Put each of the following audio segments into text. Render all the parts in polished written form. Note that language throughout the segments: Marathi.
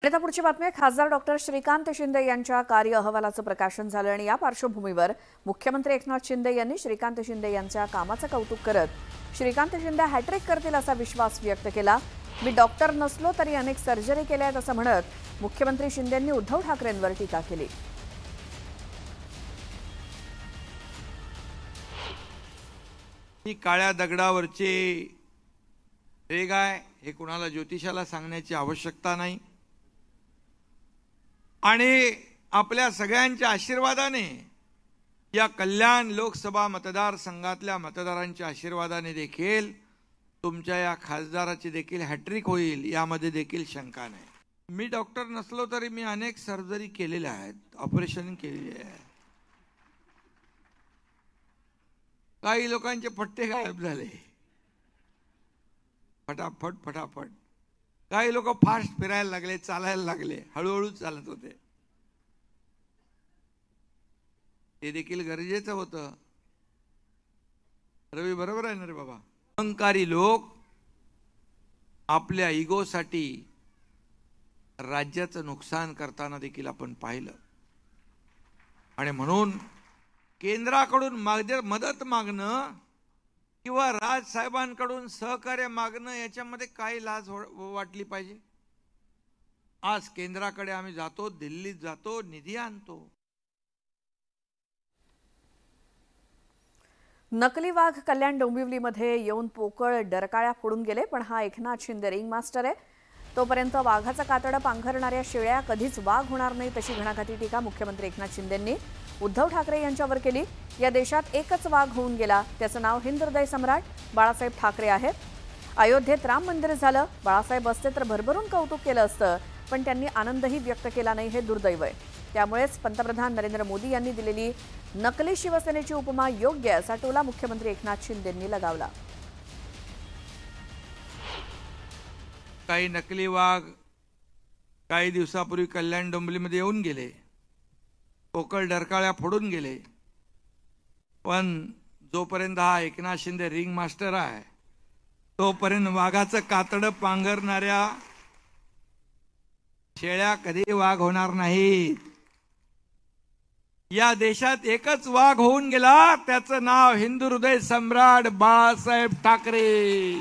आता पुढची बातमी आहे। खासदार डॉक्टर श्रीकांत शिंदे यांच्या कार्य अहवालाचं प्रकाशन झालं आणि या पार्श्वभूमीवर मुख्यमंत्री एकनाथ शिंदे यांनी श्रीकांत शिंदे यांच्या कामाचं कौतुक करत श्रीकांत शिंदे हॅट्रिक करतील असा विश्वास व्यक्त केला। मी डॉक्टर नसलो तरी अनेक सर्जरी केल्या आहेत असं म्हणत मुख्यमंत्री शिंदेंनी उद्धव ठाकरेंवर टीका केली। ही काळ्या दगडावरचे रेग आहे हे कुणाला ज्योतिषाला सांगण्याची आवश्यकता नाही आणि आपल्या सगळ्यांच्या आशीर्वादाने या कल्याण लोकसभा मतदारसंघातल्या मतदारांच्या आशीर्वादाने देखील तुमच्या या खासदाराची देखील हॅट्रिक होईल यामध्ये देखील शंका नाही। मी डॉक्टर नसलो तरी मी अनेक सर्जरी केलेल्या आहेत, ऑपरेशन केलेले आहे। काही लोकांचे पट्टे गायब झाले फटाफट फटाफट, काही लोक फास्ट फिरायला लागले, चालायला लागले, हळूहळू चालत होते। ते देखील गरजेचं होतं। रवी बरोबर आहे ना रे बाबा। अहंकारी लोक आपल्या इगोसाठी राज्याचं नुकसान करताना देखील आपण पाहिलं आणि म्हणून केंद्राकडून मदत मागणं किंवा राजसाहेबांकडून सहकार्य मागणं याच्यामध्ये काही लाज वाटली पाहिजे। आज केंद्राकडे आम्ही जातो, दिल्लीत जातो, निधी आणतो। नकली वाघ कल्याण डोंबिवलीमध्ये येऊन पोकळ डरकाळ्या फोडून गेले, पण हा एकनाथ शिंदे रिंग मास्टर आहे। तोपर्यंत वाघाचं कातडं पांघरणाऱ्या शेळ्या कधीच वाघ होणार नाही तशी घणाघाती टीका मुख्यमंत्री एकनाथ शिंदेंनी उद्धव ठाकरे यांच्यावर केली। या देशात एकच वाघ होऊन गेला, त्याचं नाव हिंदहृदय सम्राट बाळासाहेब ठाकरे आहे। अयोध्येत राम मंदिर झालं, बाळासाहेब असते तर भरभरून कौतुक केलं असतं, पण त्यांनी आनंदही व्यक्त केला नाही, हे दुर्दैव आहे। त्यामुळेच पंतप्रधान नरेंद्र मोदी यांनी दिलेली नकली शिवसेनेची उपमा योग्य असा टोला मुख्यमंत्री एकनाथ शिंदेंनी लगावला। काही नकली वाघ काही दिवसापूर्वी कल्याण डोंबिवलीमध्ये येऊन गेले, पोकळ डरकाळ्या फोडून गेले, पण जोपर्यंत हा एकनाथ शिंदे रिंग मास्टर आहे तोपर्यंत वाघाचं कातडं पांघरणाऱ्या शेळ्या कधी वाघ होणार नाहीत। या देशात एकच वाघ होऊन गेला, त्याचं नाव हिंदुहृदय सम्राट बाळासाहेब ठाकरे।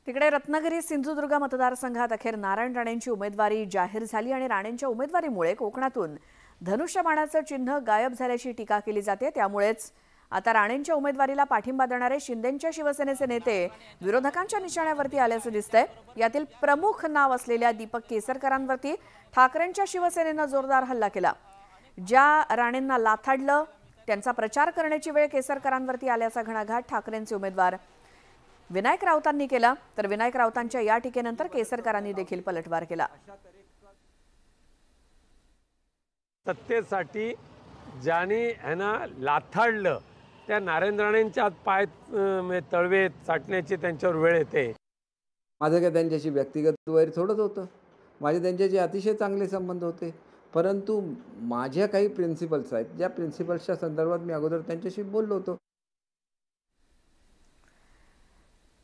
तिकडे रत्नागिरी सिंधुदुर्ग मतदारसंघात अखेर नारायण राणेंची उमेदवारी जाहीर झाली आणि राणेंच्या उमेदवारीमुळे कोकणातून धनुष्यबाणाचं चिन्ह गायब झाल्याची टीका केली जाते। त्यामुळेच आता राणेंच्या उमेदवारीला पाठिंबा देणारे शिंदेंच्या शिवसेनेचे नेते विरोधकांच्या निशाण्यावरती आल्याचं दिसतंय। यातील प्रमुख नाव असलेल्या दीपक केसरकरांवरती ठाकरेंच्या शिवसेनेनं जोरदार हल्ला केला। ज्या राणेंना लाथाडलं त्यांचा प्रचार करण्याची वेळ केसरकरांवरती आल्याचा घणाघात ठाकरेंचे उमेदवार विनायक राऊतांनी केला, तर विनायक राऊतांच्या या टीकेनंतर केसरकरांनी देखील पलटवार केला। सत्तेसाठी ज्यांनी ह्यांना लाथाडलं त्या नारायण राणेंच्या पाय तळवे चाटण्याची त्यांच्यावर वेळ येते। माझं काय त्यांच्याशी व्यक्तिगत वैर थोडंच होतं, माझे त्यांच्याशी अतिशय चांगले संबंध होते, परंतु माझ्या काही प्रिन्सिपल्स आहेत ज्या प्रिन्सिपल्सच्या संदर्भात मी अगोदर त्यांच्याशी बोललो होतो।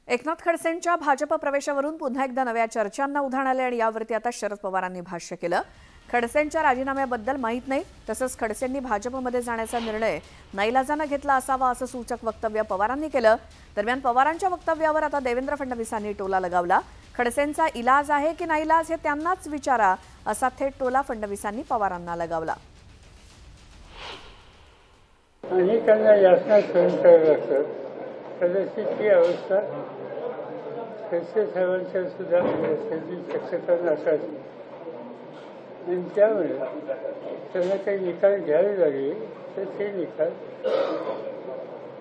एकनाथ खडसेंच्या भाजप प्रवेशावरून पुन्हा एकदा नव्या चर्चांना उधाण आले आणि यावरती आता शरद पवारांनी भाष्य केलं। खडसेंच्या राजीनाम्याबद्दल माहीत नाही, तसंच खडसेंनी भाजपमध्ये जाण्याचा निर्णय नाईलाजानं घेतला असावा असं सूचक वक्तव्य पवारांनी केलं। दरम्यान पवारांच्या वक्तव्यावर आता देवेंद्र फडणवीसांनी टोला लगावला। खडसेंचा इलाज आहे की नाईलाज हे त्यांनाच विचारा असा थेट टोला फडणवीसांनी पवारांना लगावला। कदाचित ही अवस्था खडसे साहेबांच्या सुद्धा शक्यता नसावी आणि त्यामुळे त्यांना काही निकाल घ्यावे लागले तर ते निकाल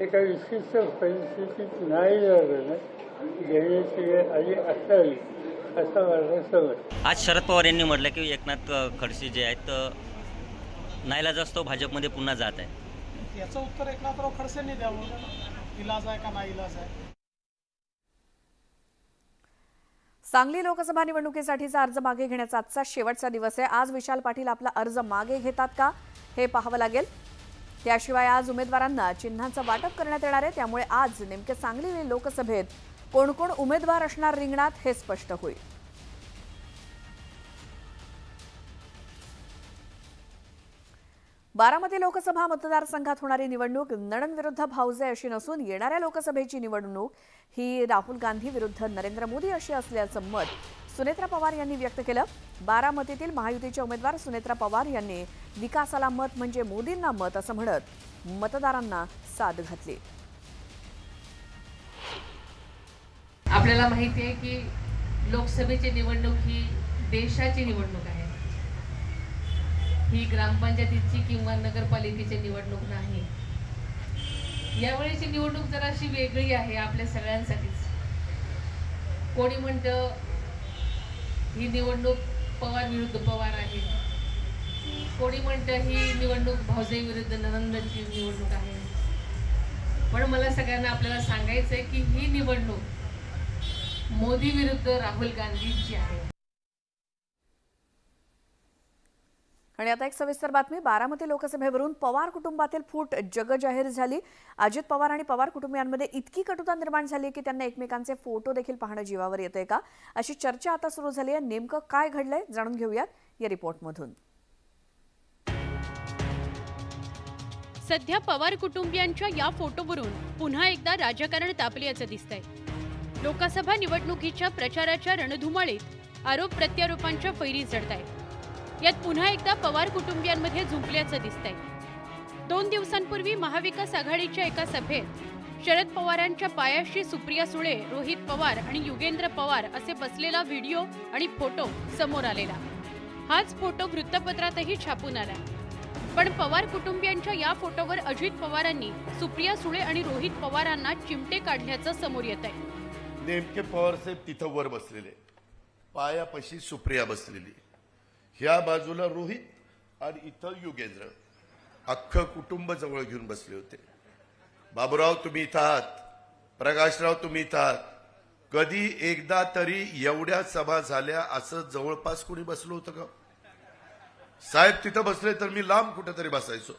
एका विशिष्ट परिस्थितीत नाही घेण्याची वेळ आली असावी असं माझं समज। आज शरद पवार यांनी म्हटलं की एकनाथ खडसे जे आहेत नाईलाजास्तव भाजपमध्ये पुन्हा जात आहे। याचं उत्तर एकनाथराव खडसेंनी द्यावं, इलाज आहे का नाही इलाज आहे। सांगली लोकसभा निवडणुकीसाठीचा अर्ज मागे घेण्याचा आजचा शेवटचा दिवस आहे। आज विशाल पाटील आपला अर्ज मागे घेतात का हे पाहावं लागेल। त्याशिवाय आज उमेदवारांना चिन्हांचं वाटप करण्यात येणार आहे, त्यामुळे आज नेमके सांगली लोकसभेत कोण कोण उमेदवार असणार रिंगणात हे स्पष्ट होईल. बारामती लोकसभा मतदारसंघात होणारी निवडणूक नणन विरुद्ध भाऊजे अशी नसून येणाऱ्या लोकसभेची निवडणूक ही राहुल गांधी विरुद्ध नरेंद्र मोदी अशी असल्याचं मत सुनेत्रा पवार यांनी व्यक्त केलं. बारामतीतील महायुतीचे उमेदवार सुनेत्रा पवार यांनी विकासाला मत म्हणजे मोदींना मत असं म्हणत मतदारांना साद घातली. आपल्याला माहिती आहे की लोकसभेची निवडणूक ही देशाची निवडणूक आहे. ही ग्रामपंचायतीची किंवा नगरपालिकेची निवडणूक नाही. यावेळीची निवडणूक जराशी वेगळी आहे आपल्या सगळ्यांसाठीच. कोणी म्हणतं ही निवडणूक पवार विरुद्ध पवार आहे, कोणी म्हणतं ही निवडणूक भाऊजाई विरुद्ध ननंदची निवडणूक आहे. पण मला सगळ्यांना आपल्याला सांगायचं आहे की ही निवडणूक मोदी विरुद्ध राहुल गांधींची आहे. आणि आता एक सविस्तर बातमी. बारामती लोकसभेवरून पवार कुटुंबातील फूट जगजाहीर झाली. अजित पवार आणि पवार कुटुंबियांमध्ये इतकी कटुता निर्माण झाली की त्यांना एकमेकांचे फोटो देखील पाहणं जीवावर येतंय का अशी चर्चा आता सुरू झाली आहे. नेमकं काय घडलंय जाणून घेऊयात या रिपोर्टमधून. सध्या पवार कुटुंबियांच्या या फोटोवरून पुन्हा एकदा राजकारण तापल्याचं दिसतंय. लोकसभा निवडणुकीच्या प्रचाराच्या रणधुमाळीत आरोप प्रत्यारोपांच्या फैरी चढतायत. यात पुन्हा एकदा पवार कुटुंबियांमध्ये झुंपल्याचं दिसतंय. 2 दिवसांपूर्वी महाविकास आघाडीच्या एका सभेत शरद पवारांच्या पायाशी सुप्रिया सुळे, रोहित पवार आणि युगेंद्र पवार असे बसलेला व्हिडिओ आणि फोटो समोर आलेला. हाच फोटो वृत्तपत्रातही छापून आला. पण पवार कुटुंबियांच्या या फोटोवर अजित पवारांनी सुप्रिया सुळे आणि रोहित पवारांना चिमटे काढल्याचं समोर येत आहे. नेमके पवारसाहेब तिथं वर बसलेले, पायापाशी सुप्रिया बसलेली, ह्या बाजूला रोहित आणि इथं युगेंद्र, अख्खं कुटुंब जवळ घेऊन बसले होते. बाबूराव तुम्ही इथं आहात, प्रकाशराव तुम्ही इथं आहात. कधी एकदा तरी एवढ्या सभा झाल्या असं जवळपास कोणी बसलो होतं का? साहेब तिथं बसले तर मी लांब कुठेतरी बसायचो,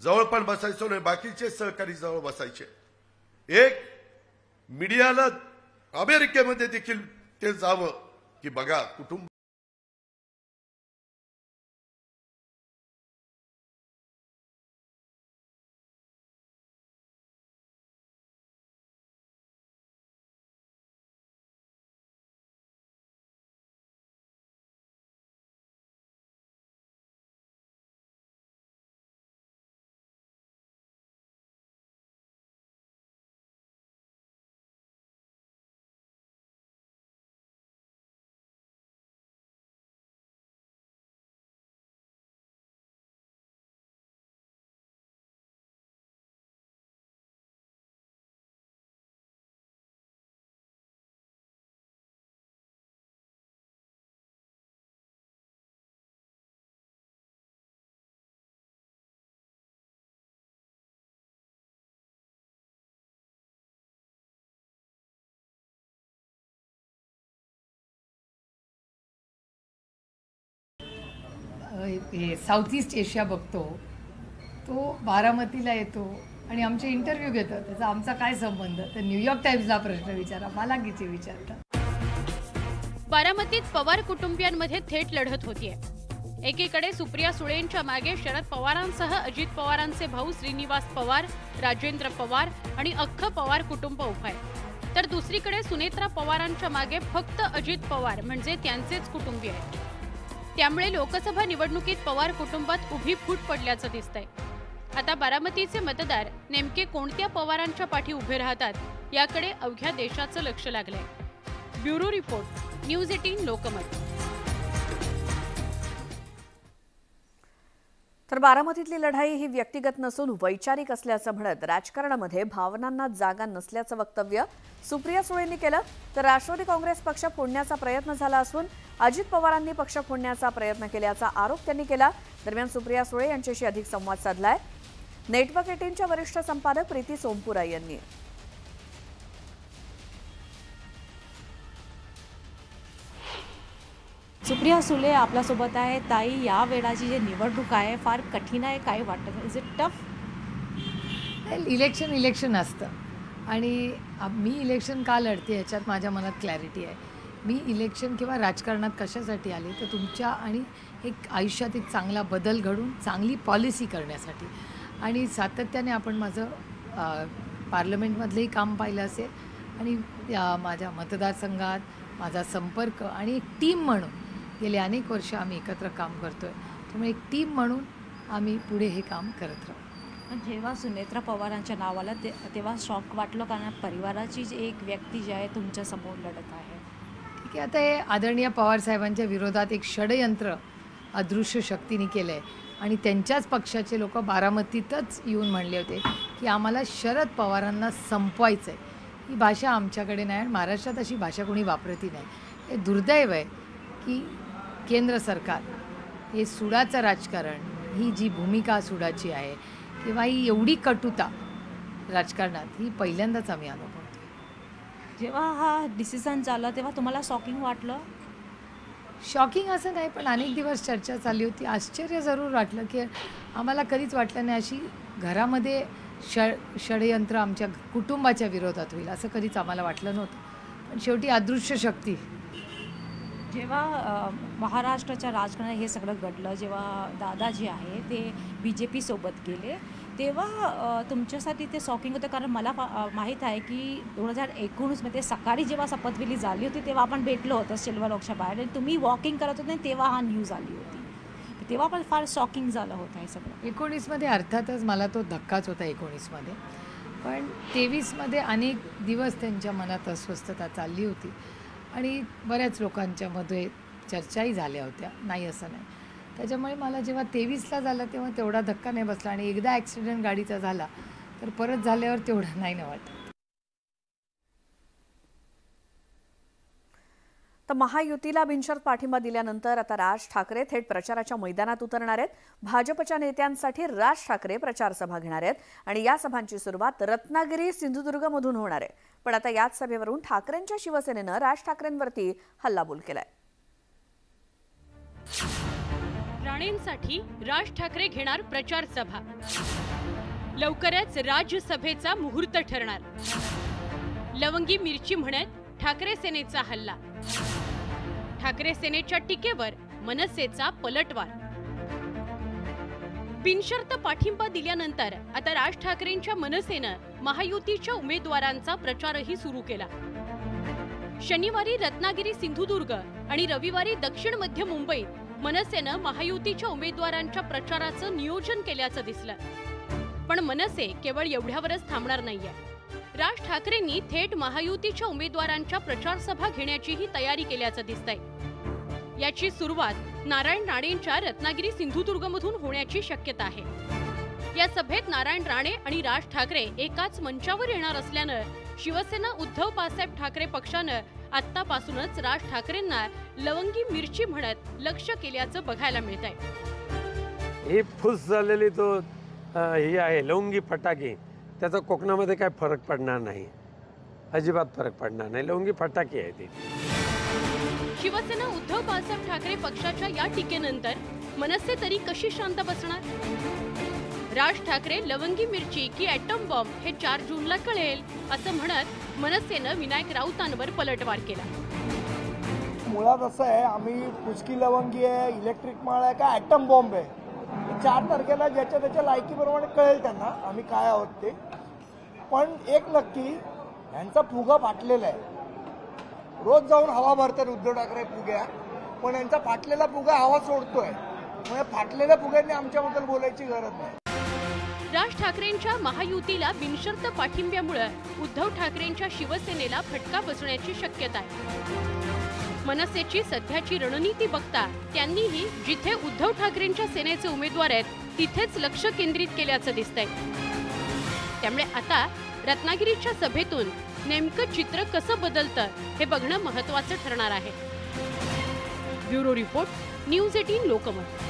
जवळ पण बसायचो नाही. बाकीचे सहकारी जवळ बसायचे. एक मीडियाला अमेरिकेमध्ये देखील ते जावं की बघा कुटुंब. हे साऊथ ईस्ट एशिया बघतो, तो बारामतीला येतो आणि आमचे इंटरव्ह्यू घेतो. त्याचा आमचा काय संबंध? तर न्यूयॉर्क टाइम्सला प्रश्न विचारा, मला किती विचारतात. बारामतीत पवार कुटुंबियांमध्ये थेट लढत होतीये. एकीकडे सुप्रिया सुळेंच्या मागे शरद पवारांसह अजित पवारांचे भाऊ श्रीनिवास पवार, राजेंद्र पवार आणि अख्खं पवार कुटुंब उभं आहे. तर दुसरीकडे सुनेत्रा पवारांच्या मागे फक्त अजित पवार म्हणजे त्यांचेच कुटुंबीय आहेत. त्यामुळे लोकसभा निवडणुकीत पवार कुटुंबात उभी फूट पडल्याचं दिसतंय. आता बारामतीचे मतदार नेमके कोणत्या पवारांच्या पाठी उभे राहतात याकडे अवघ्या देशाचं लक्ष लागलंय. Bureau report, news 18 Lokmat. तर बारामतीतली लढाई ही व्यक्तिगत नसून वैचारिक असल्याचं म्हणत राजकारणामध्ये भावनांना जागा नसल्याचं वक्तव्य सुप्रिया सुळेंनी केलं. तर राष्ट्रवादी काँग्रेस पक्ष फोडण्याचा प्रयत्न झाला असून अजित पवारांनी पक्ष फोडण्याचा प्रयत्न केल्याचा आरोप त्यांनी केला. दरम्यान सुप्रिया सुळे यांच्याशी अधिक संवाद साधलाय नेटवर्क 18च्या वरिष्ठ संपादक प्रीती सोमपुरा यांनी. सुप्रिया सुळे आपल्यासोबत आहे. ताई, या वेळाची जी निवडणूक आहे फार कठीण आहे, काय वाटतं? Is it tough? इलेक्शन असतं. आणि मी इलेक्शन का लढते याच्यात माझ्या मनात क्लॅरिटी आहे. मी इलेक्शन किंवा राजकारणात कशासाठी आले तर तुमच्या आणि एक आयुष्यात एक चांगला बदल घडून चांगली पॉलिसी करण्यासाठी. आणि सातत्याने आपण माझं पार्लमेंटमधलंही काम पाहिलं असेल आणि माझ्या मतदारसंघात माझा संपर्क आणि एक टीम म्हणून गेले अनेक वर्ष आम्ही एकत्र काम करतो आहे. त्यामुळे एक टीम म्हणून आम्ही पुढे हे काम करत राहू. जेव्हा सुनेत्रा पवारांच्या नावाला तेव्हा शॉक वाटलं, कारण परिवाराची जी एक व्यक्ती जी आहे तुमच्यासमोर लढत आहे. ठीक आहे, आता हे आदरणीय पवारसाहेबांच्या विरोधात एक षडयंत्र अदृश्य शक्तीने केलं आहे आणि त्यांच्याच पक्षाचे लोक बारामतीतच येऊन म्हणले होते की आम्हाला शरद पवारांना संपवायचं आहे. ही भाषा आमच्याकडे नाही आणि महाराष्ट्रात अशी भाषा कोणी वापरतही नाही. हे दुर्दैव आहे की केंद्र सरकार हे सुडाचं राजकारण, ही जी भूमिका सुडाची आहे किंवा ही एवढी कटुता राजकारणात ही पहिल्यांदाच आम्ही अनुभवतो. जेव्हा हा डिसिजन झाला तेव्हा तुम्हाला शॉकिंग वाटलं? शॉकिंग असं नाही, पण अनेक दिवस चर्चा चालली होती. आश्चर्य जरूर वाटलं की आम्हाला कधीच वाटलं नाही अशी घरामध्ये षडयंत्र आमच्या कुटुंबाच्या विरोधात होईल असं कधीच आम्हाला वाटलं नव्हतं. पण शेवटी अदृश्य शक्ती. जेव्हा महाराष्ट्राच्या राजकारणात हे सगळं घडलं, जेव्हा दादा जे आहे ते BJP सोबत गेले, तेव्हा तुमच्यासाठी ते शॉकिंग होतं. कारण मला माहीत आहे की 2019मध्ये सकाळी जेव्हा शपथविधी झाली होती तेव्हा आपण भेटलो होतो सिल्वर लॉकच्या बाहेर आणि तुम्ही वॉकिंग करत होते तेव्हा हा न्यूज आली होती. तेव्हा पण फार शॉकिंग झालं होतं हे सगळं. 19मध्ये अर्थातच मला तो धक्काच होता 19मध्ये, पण 23मध्ये अनेक दिवस त्यांच्या मनात अस्वस्थता चालली होती आणि बऱ्याच लोकांच्यामध्ये चर्चाही झाल्या होत्या, नाही असं नाही. त्याच्यामुळे मला जेव्हा 23ला झालं तेव्हा तेवढा धक्का नाही बसला आणि एकदा ॲक्सिडेंट गाडीचा झाला तर परत झाल्यावर तेवढं नाही ना वाटत. तर महायुतीला बिनशर्त पाठिंबा दिल्यानंतर आता राज ठाकरे थेट प्रचाराच्या मैदानात उतरणार आहेत. भाजपच्या नेत्यांसाठी राज ठाकरे प्रचार सभा घेणार आहेत आणि या सभांची सुरुवात रत्नागिरी सिंधुदुर्गमधून होणार आहे. पण आता याच सभेवरून ठाकरेंच्या शिवसेनेनं राज ठाकरेंवरती हल्लाबोल केलाय. राणेंसाठी राज ठाकरे घेणार प्रचार सभा. लवकरच राज्यसभेचा मुहूर्त ठरणार. लवंगी मिरची म्हणत ठाकरे सेनेचा हल्ला. ठाकरे सेनेच्या टीकेवर मनसेचा पलटवार. बिनशर्त पाठिंबा दिल्यानंतर आता राज ठाकरेंच्या मनसेनं महायुतीच्या उमेदवारांचा प्रचारही सुरू केला. शनिवारी रत्नागिरी सिंधुदुर्ग आणि रविवारी दक्षिण मध्य मुंबईत मनसेनं महायुतीच्या उमेदवारांच्या प्रचाराचं नियोजन केल्याचं दिसलं. पण मनसे केवळ एवढ्यावरच थांबणार नाहीये. राज ठाकरेंनी थेट महायुतीच्या उमेदवारांच्या प्रचार सभा घेण्याचीही तयारी केल्याचं दिसतंय. याची सुरुवात नारायण राणेंच्या रत्नागिरी सिंधुदुर्गमधून होण्याची शक्यता आहे. या सभेत नारायण राणे आणि राज ठाकरे एकाच मंचावर येणार असल्यानं शिवसेना उद्धव बाळासाहेब ठाकरे पक्षानं आत्तापासूनच राज ठाकरेंना लवंगी मिरची म्हणत लक्ष केल्याचं बघायला मिळतंय. ही फुस झालेली तो ही आहे लवंगी फटाके, त्याचा कोकणामध्ये काय फरक पडणार नाही, अजिबात फरक पडणार नाही. लवंगी फटाके आहे ती. शिवसेना उद्धव बाळासाहेब ठाकरे पक्षाच्या या टीकेनंतर मनसे तरी कशी शांत बसणार? राज ठाकरे लवंगी मिरची की ॲटम बॉम्ब हे 4 जूनला कळेल असं म्हणत मनसेनं विनायक राऊतांवर पलटवार केला. मुळात असं आहे, आम्ही पुचकी लवंगी आहे, इलेक्ट्रिक माळ आहे का ॲटम बॉम्ब आहे, 4 तारखेला ज्याच्या त्याच्या लायकीप्रमाणे कळेल त्यांना आम्ही काय आहोत ते. पण एक नक्की, यांचा फुगा फाटलेला आहे. रोज जाऊन हवा भरतात उद्धव ठाकरे फुग्या, पण यांचा फाटलेला फुगा हवा सोडतोय. म्हणजे फाटलेल्या फुग्यांनी आमच्याबद्दल बोलायची गरज नाही. राज ठाकरेंच्या महायुतीला बिनशर्त पाठिंब्यामुळे उद्धव ठाकरेंच्या शिवसेनेला फटका बसण्याची शक्यता आहे. मनसेची सध्याची रणनीती बघता त्यांनीही जिथे उद्धव ठाकरेंच्या सेनेचे उमेदवार आहेत तिथेच लक्ष केंद्रित केल्याचं दिसतंय. त्यामुळे आता रत्नागिरीच्या सभेतून नेमकं चित्र कसं बदलतं हे बघणं महत्त्वाचं ठरणार आहे. Bureau report, news 18 Lokmat.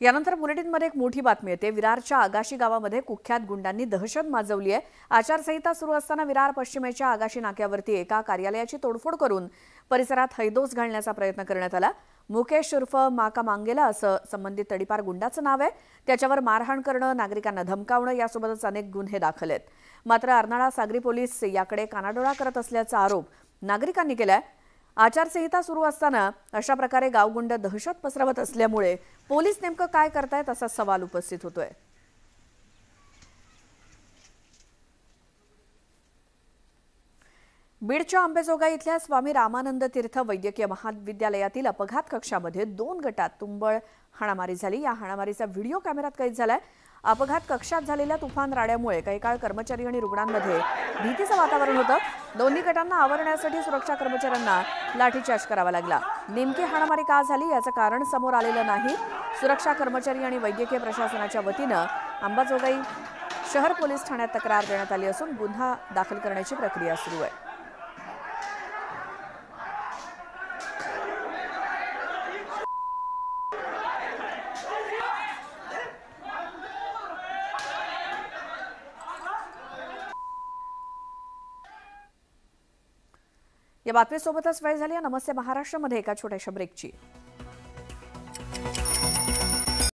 यानंतर बुलेटिनमध्ये एक मोठी बातमी येते. विरारच्या आगाशी गावामध्ये कुख्यात गुंडांनी दहशत माजवली आहे. आचारसंहिता सुरू असताना विरार पश्चिमेच्या आगाशी नाक्यावरती एका कार्यालयाची तोडफोड करून परिसरात हैदोस घालण्याचा प्रयत्न करण्यात आला. मुकेश उर्फ माका मांगेला असं संबंधित तडीपार गुंडाचं नाव आहे. त्याच्यावर मारहाण करणं, नागरिकांना धमकावणं यासोबतच अनेक गुन्हे दाखल आहेत. मात्र अर्नाळा सागरी पोलीस याकडे कानाडोळा करत असल्याचा आरोप नागरिकांनी केलाय. आचारसंहिता सुरू असताना अशा प्रकारे गावगुंड दहशत पसरवत असल्यामुळे पोलीस नेमकं काय करतायत असा सवाल उपस्थित होतोय. बीडच्या अंबेजोगाई इथल्या स्वामी रामानंद तीर्थ वैद्यकीय महाविद्यालयातील अपघात कक्षामध्ये 2 गटात तुंबळ हाणामारी झाली. या हाणामारीचा व्हिडिओ कॅमेऱ्यात कैद झालाय. अपघात कक्षात झालेल्या तुफान राड्यामुळे काही काळ कर्मचारी आणि रुग्णांमध्ये भीतीचं वातावरण होतं. दोन्ही गटांना आवरण्यासाठी सुरक्षा कर्मचाऱ्यांना लाठीचार्ज करावा लागला. नेमकी हाणामारी का झाली याचं कारण समोर आलेलं नाही. सुरक्षा कर्मचारी आणि वैद्यकीय प्रशासनाच्या वतीनं अंबाजोगाई शहर पोलीस ठाण्यात तक्रार देण्यात आली असून गुन्हा दाखल करण्याची प्रक्रिया सुरू आहे. या बातमीसोबतच वेळ झाली आहे नमस्ते महाराष्ट्रमध्ये एका छोट्याशा ब्रेकची.